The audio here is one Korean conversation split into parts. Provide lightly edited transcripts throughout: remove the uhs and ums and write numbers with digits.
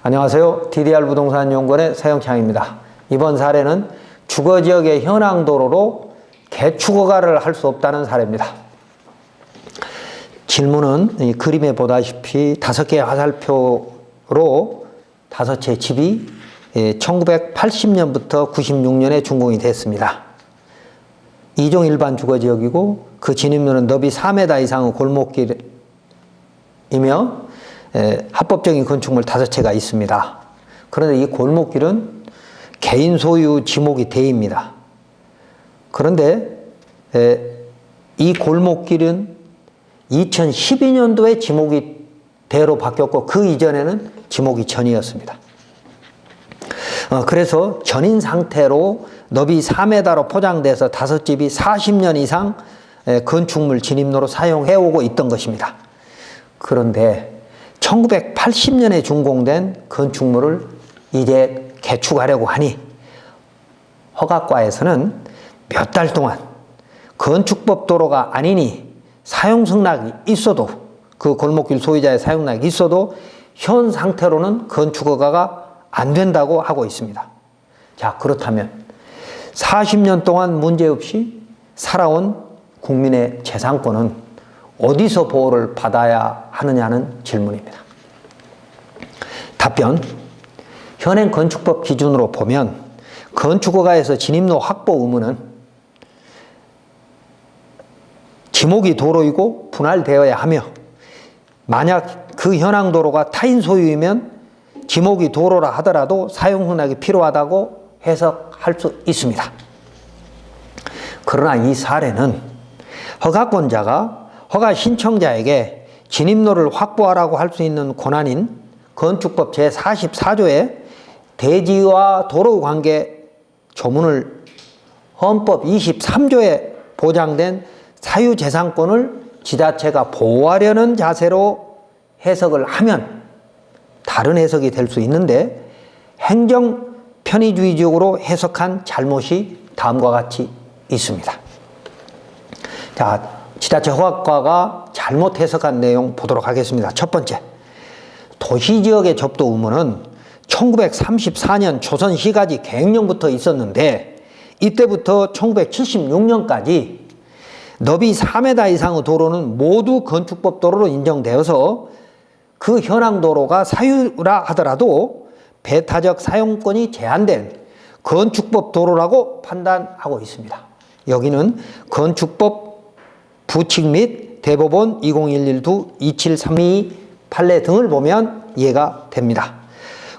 안녕하세요. DDR부동산연구원의 서영창입니다. 이번 사례는 주거지역의 현황도로로 개축허가를 할 수 없다는 사례입니다. 질문은 이 그림에 보다시피 5개의 화살표로 5채 집이 1980년부터 96년에 준공이 됐습니다. 2종 일반 주거지역이고 그 진입로는 너비 4m 이상의 골목길이며 합법적인 건축물 5채가 있습니다. 그런데 이 골목길은 개인 소유 지목이 대입니다. 그런데 이 골목길은 2012년도에 지목이 대로 바뀌었고 그 이전에는 지목이 전이었습니다. 그래서 전인 상태로 너비 4m로 포장돼서 5집이 40년 이상 건축물 진입로로 사용해오고 있던 것입니다. 그런데 1980년에 준공된 건축물을 이제 개축하려고 하니 허가과에서는 몇 달 동안 건축법 도로가 아니니 사용승낙이 있어도 그 골목길 소유자의 사용승낙이 있어도 현 상태로는 건축허가가 안 된다고 하고 있습니다. 자, 그렇다면 40년 동안 문제없이 살아온 국민의 재산권은 어디서 보호를 받아야 하느냐는 질문입니다. 답변, 현행 건축법 기준으로 보면 건축허가에서 진입로 확보 의무는 지목이 도로이고 분할되어야 하며 만약 그 현황 도로가 타인 소유이면 지목이 도로라 하더라도 사용승낙이 필요하다고 해석할 수 있습니다. 그러나 이 사례는 허가권자가 허가 신청자에게 진입로를 확보하라고 할 수 있는 권한인 건축법 제44조의 대지와 도로 관계 조문을 헌법 23조에 보장된 사유재산권을 지자체가 보호하려는 자세로 해석을 하면 다른 해석이 될 수 있는데 행정 편의주의적으로 해석한 잘못이 다음과 같이 있습니다. 자, 지자체 허가과가 잘못 해석한 내용 보도록 하겠습니다. 첫 번째, 도시지역의 접도 의무는 1934년 조선시가지 계획령부터 있었는데 이때부터 1976년까지 너비 4m 이상의 도로는 모두 건축법 도로로 인정되어서 그 현황 도로가 사유라 하더라도 배타적 사용권이 제한된 건축법 도로라고 판단하고 있습니다. 여기는 건축법 부칙 및 대법원 2011-2732 판례 등을 보면 이해가 됩니다.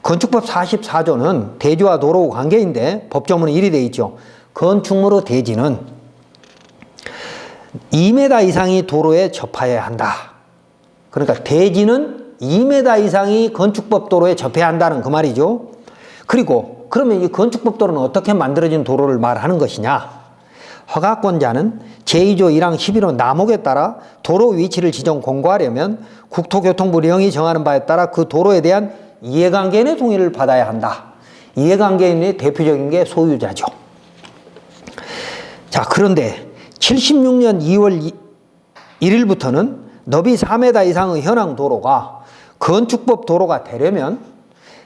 건축법 44조는 대지와 도로 관계인데 법조문은 이리 되어 있죠. 건축물의 대지는 2m 이상이 도로에 접하여야 한다. 그러니까 대지는 2m 이상이 건축법 도로에 접해야 한다는 그 말이죠. 그리고 그러면 이 건축법 도로는 어떻게 만들어진 도로를 말하는 것이냐? 허가권자는 제2조 1항 11호 남목에 따라 도로 위치를 지정 공고하려면 국토교통부 령이 정하는 바에 따라 그 도로에 대한 이해관계인의 동의를 받아야 한다. 이해관계인의 대표적인 게 소유자죠. 자, 그런데 76년 2월 1일부터는 너비 4m 이상의 현황 도로가 건축법 도로가 되려면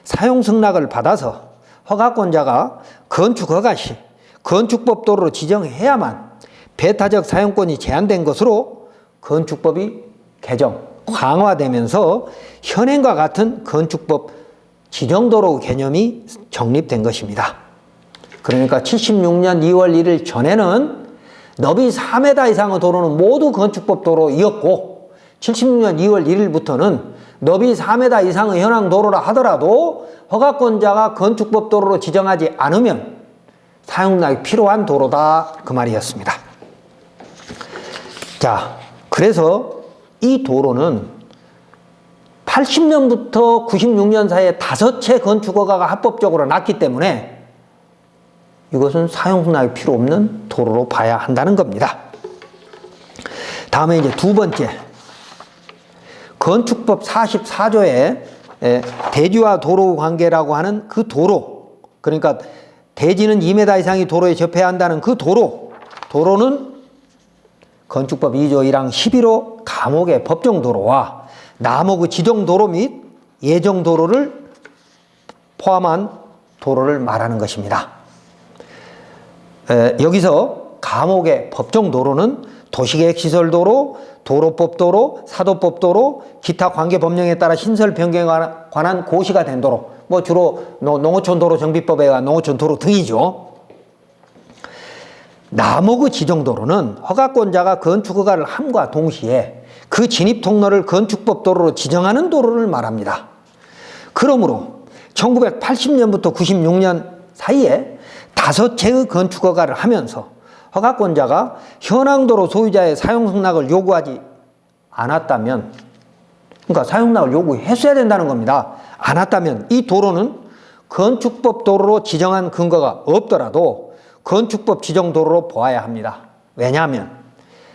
사용승낙을 받아서 허가권자가 건축허가 시 건축법 도로로 지정해야만 배타적 사용권이 제한된 것으로 건축법이 개정, 강화되면서 현행과 같은 건축법 지정도로 개념이 정립된 것입니다. 그러니까 76년 2월 1일 전에는 너비 4m 이상의 도로는 모두 건축법 도로이었고 76년 2월 1일부터는 너비 4m 이상의 현황 도로라 하더라도 허가권자가 건축법 도로로 지정하지 않으면 사용락이 필요한 도로다 그 말이었습니다. 자, 그래서 이 도로는 80년부터 96년 사이에 5채 건축허가가 합법적으로 났기 때문에 이것은 사용승낙이 필요 없는 도로로 봐야 한다는 겁니다. 다음에 이제 두 번째, 건축법 44조에 대지와 도로 관계라고 하는 그 도로, 그러니까 대지는 2m 이상이 도로에 접해야 한다는 그 도로는 건축법 2조 1항 11호 감옥의 법정도로와 남목의 지정도로 및 예정도로를 포함한 도로를 말하는 것입니다. 여기서 감옥의 법정 도로는 도시계획시설도로, 도로법도로, 사도법도로, 기타 관계법령에 따라 신설 변경에 관한 고시가 된 도로, 뭐 주로 농어촌도로 정비법에 의한 농어촌도로 등이죠. 남호구 지정도로는 허가권자가 건축허가를 함과 동시에 그 진입통로를 건축법도로로 지정하는 도로를 말합니다. 그러므로 1980년부터 96년 사이에 5채의 건축허가를 하면서 허가권자가 현황도로 소유자의 사용승낙을 요구하지 않았다면, 그러니까 사용승낙을 요구했어야 된다는 겁니다. 않았다면 이 도로는 건축법 도로로 지정한 근거가 없더라도 건축법 지정 도로로 보아야 합니다. 왜냐하면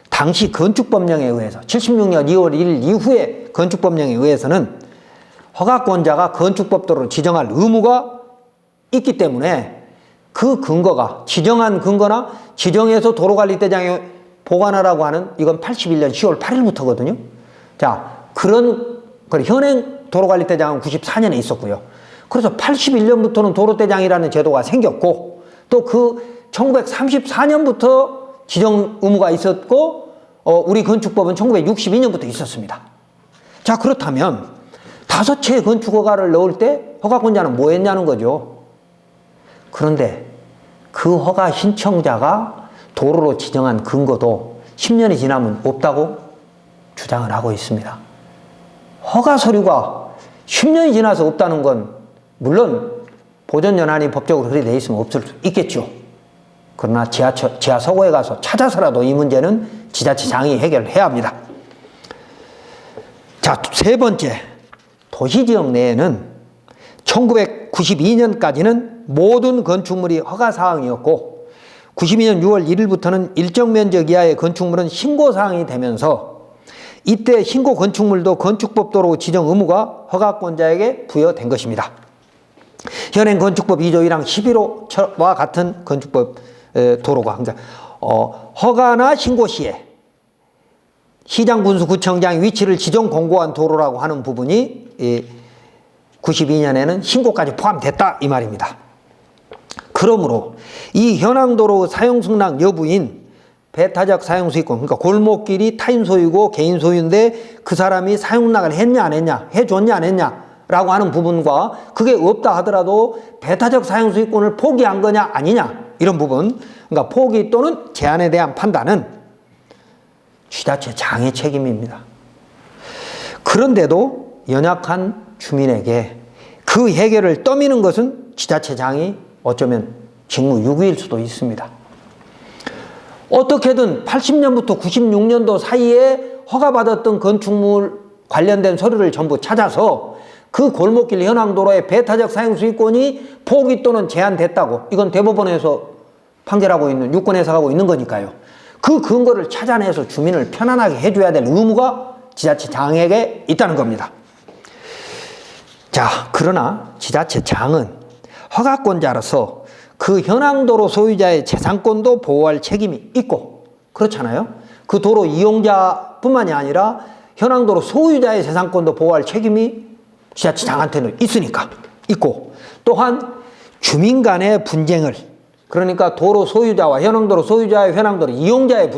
당시 건축법령에 의해서 76년 2월 1일 이후에 건축법령에 의해서는 허가권자가 건축법 도로로 지정할 의무가 있기 때문에 그 근거가 지정한 근거나 지정해서 도로관리대장에 보관하라고 하는, 이건 81년 10월 8일부터거든요. 자, 그런 현행 도로관리대장은 94년에 있었고요. 그래서 81년부터는 도로대장이라는 제도가 생겼고, 또 그 1934년부터 지정 의무가 있었고, 우리 건축법은 1962년부터 있었습니다. 자, 그렇다면 5채의 건축허가를 넣을 때 허가권자는 뭐 했냐는 거죠. 그런데 그 허가 신청자가 도로로 지정한 근거도 10년이 지나면 없다고 주장을 하고 있습니다. 허가 서류가 10년이 지나서 없다는 건 물론 보존연한이 법적으로 그렇게 돼 있으면 없을 수 있겠죠. 그러나 지하 서고에 가서 찾아서라도 이 문제는 지자체장이 해결해야 합니다. 자, 세 번째, 도시지역 내에는 1992년까지는 모든 건축물이 허가사항이었고 92년 6월 1일부터는 일정 면적 이하의 건축물은 신고사항이 되면서 이때 신고 건축물도 건축법도로 지정 의무가 허가권자에게 부여된 것입니다. 현행 건축법 2조 1항 11호와 같은 건축법 도로가, 그러니까 허가나 신고 시에 시장군수구청장이 위치를 지정 공고한 도로라고 하는 부분이 92년에는 신고까지 포함됐다 이 말입니다. 그러므로 이 현황도로 사용승낙 여부인 배타적 사용수익권, 그러니까 골목길이 타인 소유고 개인 소유인데 그 사람이 사용승낙을 했냐 안 했냐, 해줬냐 안 했냐 라고 하는 부분과 그게 없다 하더라도 배타적 사용수익권을 포기한 거냐 아니냐 이런 부분, 그러니까 포기 또는 제한에 대한 판단은 지자체장의 책임입니다. 그런데도 연약한 주민에게 그 해결을 떠미는 것은 지자체장이 어쩌면 직무유기일 수도 있습니다. 어떻게든 80년부터 96년도 사이에 허가받았던 건축물 관련된 서류를 전부 찾아서 그 골목길 현황도로의 배타적 사용수익권이 포기 또는 제한됐다고, 이건 대법원에서 판결하고 있는, 유권해석하고 있는 거니까요. 그 근거를 찾아내서 주민을 편안하게 해줘야 될 의무가 지자체장에게 있다는 겁니다. 자, 그러나 지자체장은 허가권자로서 그 현황도로 소유자의 재산권도 보호할 책임이 있고, 그렇잖아요. 그 도로 이용자뿐만이 아니라 현황도로 소유자의 재산권도 보호할 책임이 지자체장한테는 있으니까 있고, 또한 주민 간의 분쟁을, 그러니까 도로 소유자와 현황도로 소유자의 현황도로 이용자의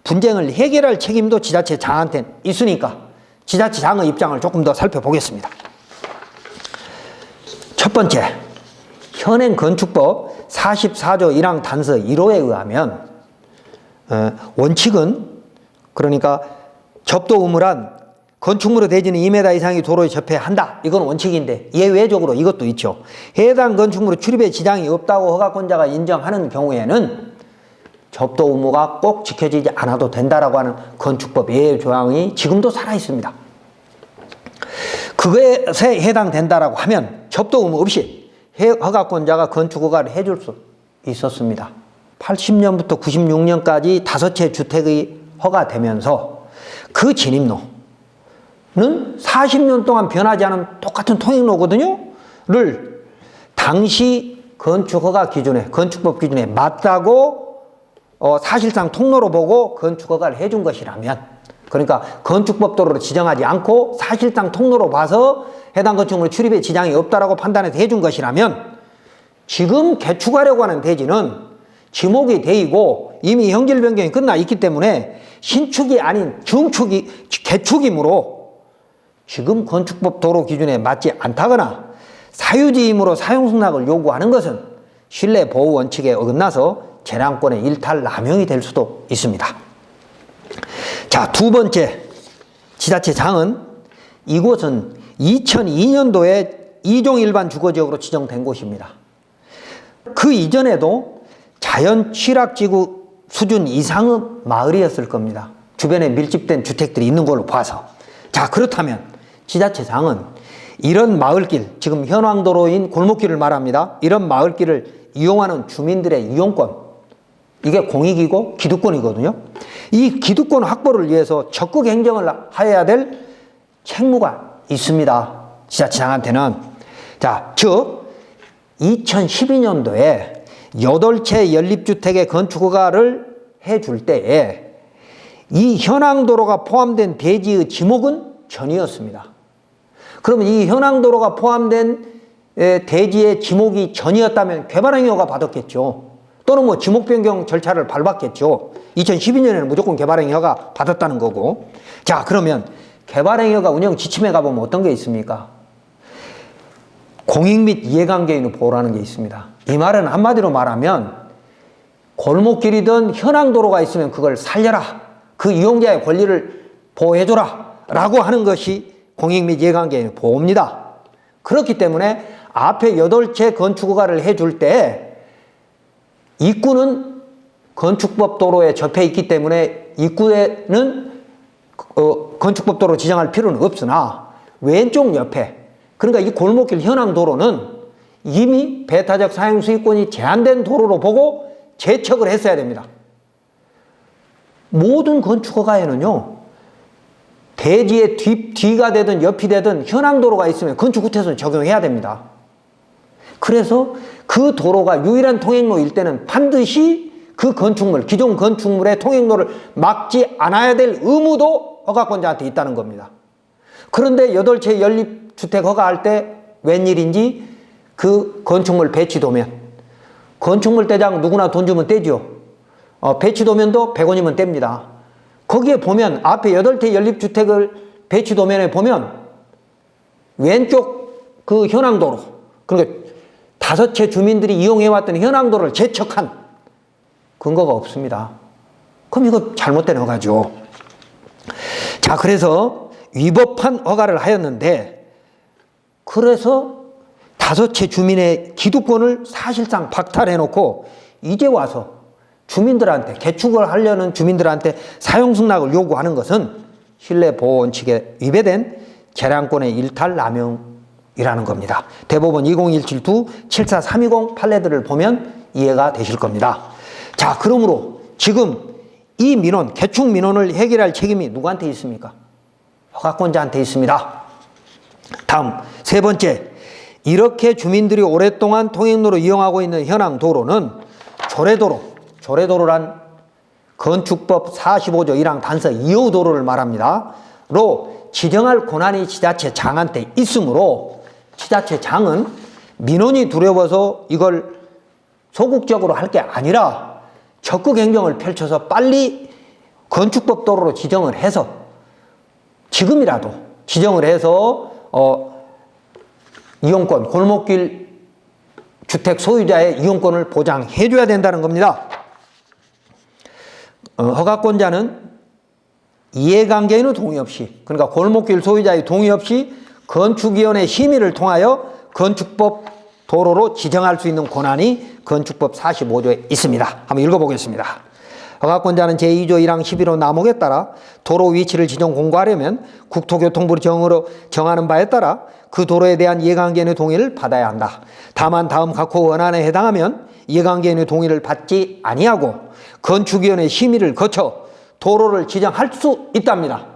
분쟁을 해결할 책임도 지자체장한테는 있으니까 지자체장의 입장을 조금 더 살펴보겠습니다. 첫 번째, 현행 건축법 44조 1항 단서 1호에 의하면 원칙은, 그러니까 접도 의무란 건축물의 대지는 2m 이상이 도로에 접해야 한다. 이건 원칙인데 예외적으로 이것도 있죠. 해당 건축물의 출입에 지장이 없다고 허가권자가 인정하는 경우에는 접도 의무가 꼭 지켜지지 않아도 된다라고 하는 건축법 예외 조항이 지금도 살아 있습니다. 그것에 해당된다라고 하면 접도 의무 없이 허가권자가 건축허가를 해줄 수 있었습니다. 80년부터 96년까지 5채 주택이 허가되면서 그 진입로는 40년 동안 변하지 않은 똑같은 통행로거든요. 를 당시 건축허가 기준에, 건축법 기준에 맞다고 사실상 통로로 보고 건축허가를 해준 것이라면, 그러니까 건축법 도로로 지정하지 않고 사실상 통로로 봐서 해당 건축물 출입에 지장이 없다라고 판단해서 해준 것이라면 지금 개축하려고 하는 대지는 지목이 되이고 이미 형질 변경이 끝나 있기 때문에 신축이 아닌 중축이 개축이므로 지금 건축법 도로 기준에 맞지 않다거나 사유지이므로 사용승낙을 요구하는 것은 실내 보호 원칙에 어긋나서 재량권의 일탈 남용이 될 수도 있습니다. 자, 두 번째 지자체장은 이곳은 2002년도에 2종 일반 주거지역으로 지정된 곳입니다. 그 이전에도 자연 취락지구 수준 이상의 마을이었을 겁니다. 주변에 밀집된 주택들이 있는 걸로 봐서. 자, 그렇다면 지자체장은 이런 마을길, 지금 현황도로인 골목길을 말합니다. 이런 마을길을 이용하는 주민들의 이용권, 이게 공익이고 기득권이거든요. 이 기득권 확보를 위해서 적극 행정을 해야 될 책무가 있습니다. 지자체장한테는. 자, 즉 2012년도에 8채 연립주택의 건축허가를 해줄 때에 이 현황도로가 포함된 대지의 지목은 전이었습니다. 그러면 이 현황도로가 포함된 대지의 지목이 전이었다면 개발행위허가 받았겠죠. 또는 뭐 지목 변경 절차를 밟았겠죠. 2012년에는 무조건 개발행위허가 받았다는 거고. 자, 그러면 개발행위허가 운영 지침에 가보면 어떤 게 있습니까? 공익 및 이해관계인의 보호라는 게 있습니다. 이 말은 한마디로 말하면 골목길이든 현황도로가 있으면 그걸 살려라, 그 이용자의 권리를 보호해줘라 라고 하는 것이 공익 및 이해관계인의 보호입니다. 그렇기 때문에 앞에 8채 건축허가를 해줄 때 입구는 건축법 도로에 접해 있기 때문에 입구에는 건축법 도로 지정할 필요는 없으나 왼쪽 옆에, 그러니까 이 골목길 현황도로는 이미 배타적 사용수익권이 제한된 도로로 보고 제척을 했어야 됩니다. 모든 건축허가에는요, 대지의 뒤가 되든 옆이 되든 현황도로가 있으면 건축구태소는 적용해야 됩니다. 그래서 그 도로가 유일한 통행로일 때는 반드시 그 건축물, 기존 건축물의 통행로를 막지 않아야 될 의무도 허가권자한테 있다는 겁니다. 그런데 8채 연립주택 허가할 때 웬일인지 그 건축물 배치도면, 건축물 떼장 누구나 돈 주면 떼죠. 배치도면도 100원이면 뗍니다. 거기에 보면 앞에 8채 연립주택을 배치도면에 보면 왼쪽 그 현황도로, 그러니까 5채 주민들이 이용해왔던 현황도로를 제척한 근거가 없습니다. 그럼 이거 잘못된 허가죠. 자, 그래서 위법한 허가를 하였는데, 그래서 5채 주민의 기득권을 사실상 박탈해놓고 이제 와서 주민들한테, 개축을 하려는 주민들한테 사용승낙을 요구하는 것은 실내보호원칙에 위배된 재량권의 일탈 남용이라는 겁니다. 대법원 2017-2-74320 판례들을 보면 이해가 되실 겁니다. 자, 그러므로 지금 이 민원, 개축 민원을 해결할 책임이 누구한테 있습니까? 허가권자한테 있습니다. 다음, 세 번째, 이렇게 주민들이 오랫동안 통행로로 이용하고 있는 현황 도로는 조례도로란 건축법 45조 1항 단서 2호 도로를 말합니다. 로 지정할 권한이 지자체장한테 있으므로 지자체장은 민원이 두려워서 이걸 소극적으로 할 게 아니라 적극 행정을 펼쳐서 빨리 건축법 도로로 지정을 해서, 지금이라도 지정을 해서 이용권, 골목길 주택 소유자의 이용권을 보장해 줘야 된다는 겁니다. 허가권자는 이해관계인의 동의 없이, 그러니까 골목길 소유자의 동의 없이 건축위원회 심의를 통하여 건축법 도로로 지정할 수 있는 권한이 건축법 45조에 있습니다. 한번 읽어보겠습니다. 허가권자는 제2조 1항 11호 남목에 따라 도로 위치를 지정 공고하려면 국토교통부로 정하는 바에 따라 그 도로에 대한 이해관계인의 동의를 받아야 한다. 다만 다음 각호 원안에 해당하면 이해관계인의 동의를 받지 아니하고 건축위원회 심의를 거쳐 도로를 지정할 수 있답니다.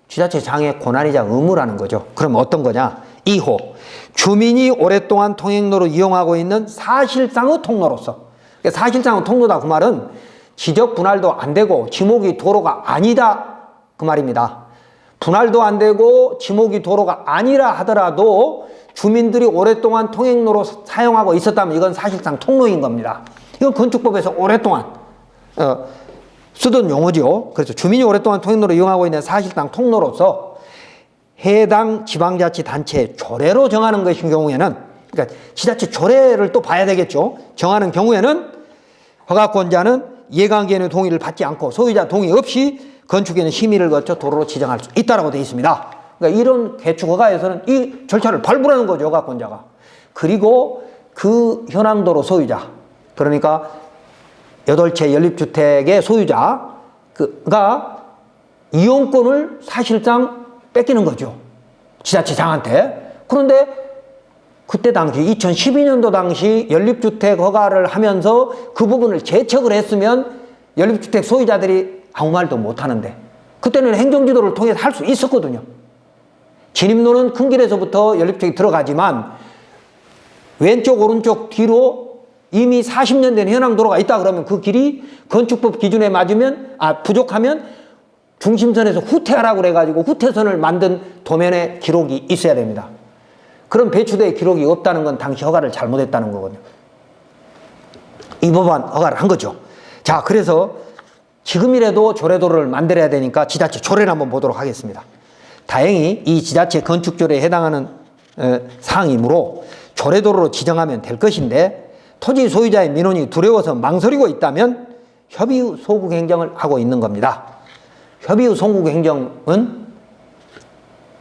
지자체장의 권한이자 의무라는 거죠. 그럼 어떤 거냐? 2호, 주민이 오랫동안 통행로로 이용하고 있는 사실상의 통로로서. 사실상의 통로다 그 말은 지적 분할도 안 되고 지목이 도로가 아니다 그 말입니다. 분할도 안 되고 지목이 도로가 아니라 하더라도 주민들이 오랫동안 통행로로 사용하고 있었다면 이건 사실상 통로인 겁니다. 이건 건축법에서 오랫동안 쓰던 용어죠. 그래서 주민이 오랫동안 통행로를 이용하고 있는 사실상 통로로서 해당 지방자치단체의 조례로 정하는 것인 경우에는, 그러니까 지자체 조례를 또 봐야 되겠죠. 정하는 경우에는 허가권자는 이해관계인의 동의를 받지 않고 소유자 동의 없이 건축에는 심의를 거쳐 도로로 지정할 수 있다라고 되어 있습니다. 그러니까 이런 개축 허가에서는 이 절차를 밟으라는 거죠, 허가권자가. 그리고 그 현황도로 소유자, 그러니까 8채 연립주택의 소유자가 이용권을 사실상 뺏기는 거죠, 지자체장한테. 그런데 그때 당시 2012년도 당시 연립주택 허가를 하면서 그 부분을 제척을 했으면 연립주택 소유자들이 아무 말도 못하는데, 그때는 행정지도를 통해서 할 수 있었거든요. 진입로는 큰 길에서부터 연립주택이 들어가지만 왼쪽 오른쪽 뒤로 이미 40년 된 현황도로가 있다 그러면 그 길이 건축법 기준에 맞으면, 부족하면 중심선에서 후퇴하라고 그래가지고 후퇴선을 만든 도면에 기록이 있어야 됩니다. 그런 배추대의 기록이 없다는 건 당시 허가를 잘못했다는 거거든요. 이 법안 허가를 한 거죠. 자, 그래서 지금이라도 조례도로를 만들어야 되니까 지자체 조례를 한번 보도록 하겠습니다. 다행히 이 지자체 건축조례에 해당하는 사항이므로 조례도로로 지정하면 될 것인데, 토지 소유자의 민원이 두려워서 망설이고 있다면 협의후 소극행정을 하고 있는 겁니다. 협의후 소극행정은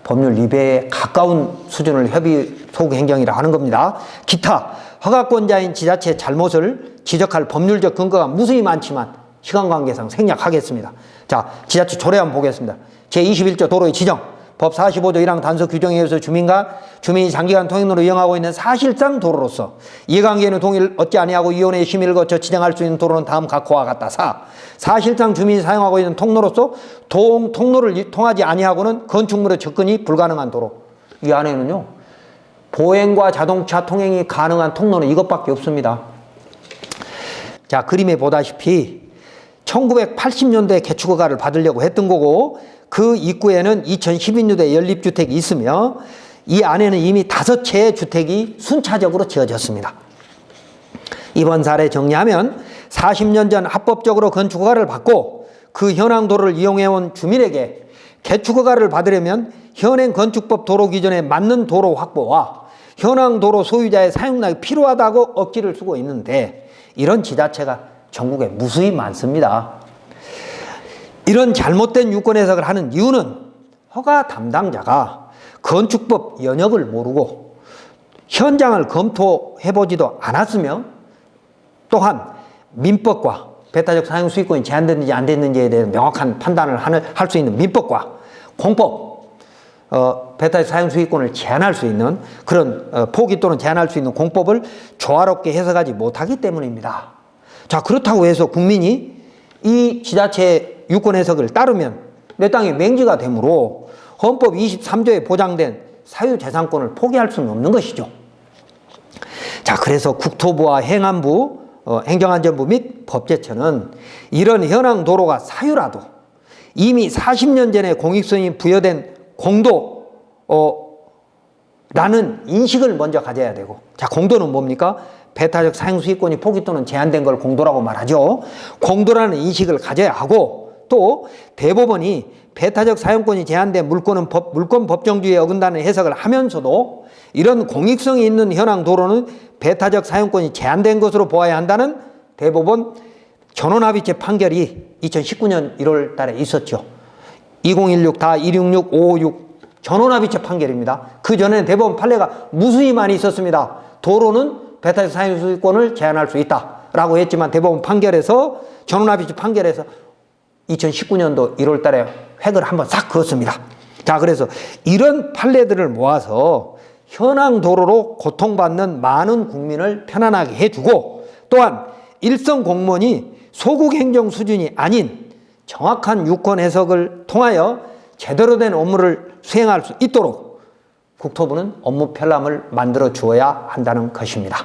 법률 위배에 가까운 수준을 협의 소극행정이라 하는 겁니다. 기타 허가권자인 지자체의 잘못을 지적할 법률적 근거가 무수히 많지만 시간 관계상 생략하겠습니다. 자, 지자체 조례 한번 보겠습니다. 제21조 도로의 지정, 법 45조 1항 단서 규정에 의해서 주민이 장기간 통행로를 이용하고 있는 사실상 도로로서 이해관계인의 동의를 얻지 아니하고 위원회의 심의를 거쳐 지정할 수 있는 도로는 다음 각호와 같다. 4. 사실상 주민이 사용하고 있는 통로로서 통로를 통하지 아니하고는 건축물의 접근이 불가능한 도로. 이 안에는요, 보행과 자동차 통행이 가능한 통로는 이것밖에 없습니다. 자, 그림에 보다시피 1980년도에 개축허가를 받으려고 했던 거고, 그 입구에는 2012년도에 연립주택이 있으며 이 안에는 이미 5채의 주택이 순차적으로 지어졌습니다. 이번 사례 정리하면 40년 전 합법적으로 건축허가를 받고 그 현황도로를 이용해온 주민에게 개축허가를 받으려면 현행 건축법 도로 기준에 맞는 도로 확보와 현황도로 소유자의 사용량이 필요하다고 억지를 쓰고 있는데, 이런 지자체가 전국에 무수히 많습니다. 이런 잘못된 유권 해석을 하는 이유는 허가 담당자가 건축법 연역을 모르고 현장을 검토해보지도 않았으며, 또한 민법과 배타적 사용 수익권이 제한됐는지 안 됐는지에 대해 명확한 판단을 할 수 있는 민법과 공법, 배타적 사용 수익권을 제한할 수 있는 그런 포기 또는 제한할 수 있는 공법을 조화롭게 해석하지 못하기 때문입니다. 자, 그렇다고 해서 국민이 이 지자체 유권 해석을 따르면 내 땅이 맹지가 되므로 헌법 23조에 보장된 사유재산권을 포기할 수는 없는 것이죠. 자, 그래서 국토부와 행안부, 행정안전부 및 법제처는 이런 현황 도로가 사유라도 이미 40년 전에 공익성이 부여된 공도라는 인식을 먼저 가져야 되고, 자, 공도는 뭡니까? 배타적 사용 수익권이 포기 또는 제한된 걸 공도라고 말하죠. 공도라는 인식을 가져야 하고, 또 대법원이 배타적 사용권이 제한된 물권 법정주의에 어긋나는 해석을 하면서도 이런 공익성이 있는 현황 도로는 배타적 사용권이 제한된 것으로 보아야 한다는 대법원 전원합의체 판결이 2019년 1월 달에 있었죠. 2016-166-556 전원합의체 판결입니다. 그 전에는 대법원 판례가 무수히 많이 있었습니다. 도로는 배타적 사용 수익권을 제한할 수 있다라고 했지만 대법원 판결에서, 전원합의체 판결에서 2019년도 1월 달에 획을 한번 싹 그었습니다. 자, 그래서 이런 판례들을 모아서 현황 도로로 고통받는 많은 국민을 편안하게 해주고, 또한 일선 공무원이 소극 행정 수준이 아닌 정확한 유권 해석을 통하여 제대로 된 업무를 수행할 수 있도록 국토부는 업무 편람을 만들어 주어야 한다는 것입니다.